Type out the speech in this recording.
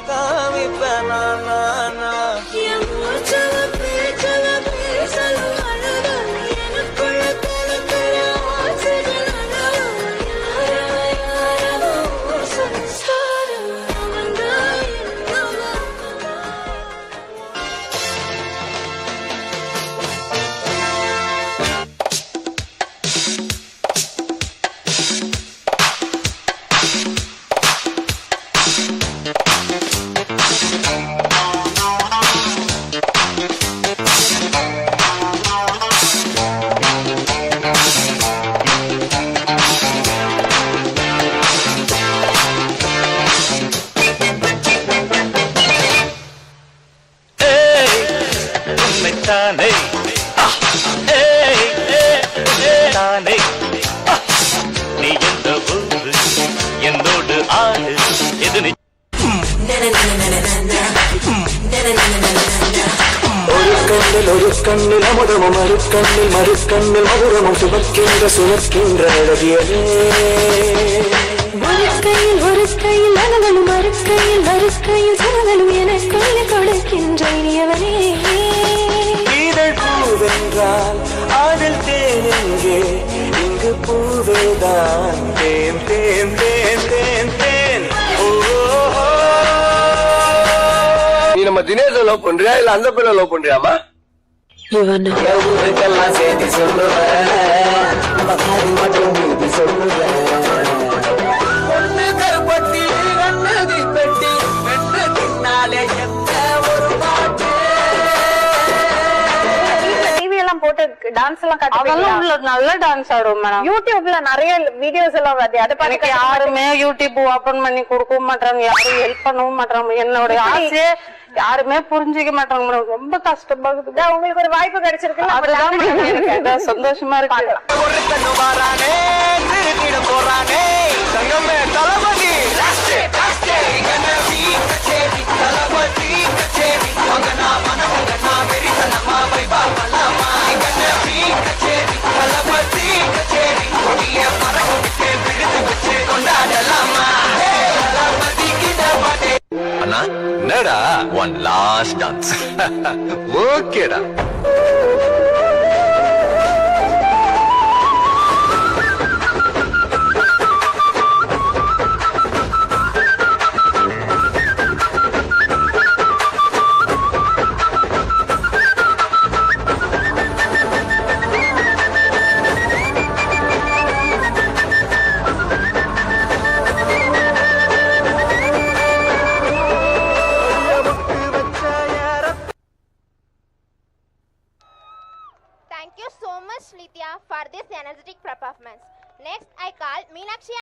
காமிப்பேன் தானே தானே நீ எந்த ஊரு என்னோடு ஆடு எது நீ ஒரு கண்ணில் அமுதமும் மறுக்கண்ணில் மறுக்கண்ணில் மதுரமும் சுமக்கின்ற சுமக்கின்ற அழகியலே ஒரு கையில் அழகனும் மறுக்கையில் மறுக்கையில் சரகனும் என கொள்ளை கொடுக்கின்ற இனியவனே இதழ் பூவென்றால் அதில் தேனெங்கே இங்கு பூவேதான் தேன் தேன் தேன் தேன் தேன். நீ நம்ம தினேஷ லவ் பண்றியா இல்ல அந்த பிள்ளை லவ் பண்றியாமா? ஊருக்கெல்லாம் சேர்த்து சொல்லுவேன் மட்டும் நீதி சொல்லுவேன் டான்ஸ் எல்லாம் அதெல்லாம் நல்ல டான்ஸ் ஆடுவோம் மேடம். யூடியூப்ல நிறைய வீடியோஸ் எல்லாம் வருது. அதை பார்த்து யாருமே யூடியூப் ஓபன் பண்ணி கொடுக்கவும் மாட்டாங்க, யாரும் ஹெல்ப் பண்ணவும் மாட்டாங்க. என்னோட ஆசையே யாருமே புரிஞ்சுக்க மாட்டாங்க மேடம். ரொம்ப கஷ்டமா இருக்குது. உங்களுக்கு ஒரு வாய்ப்பு கிடைச்சிருக்கு, அதுதான் சந்தோஷமா இருக்கு. அண்ணா என்னடா ஒன் லாஸ்ட் டான்ஸ் ஓகேடா. Thank you so much, Litya, for this energetic performance. Next, I call Meenakshi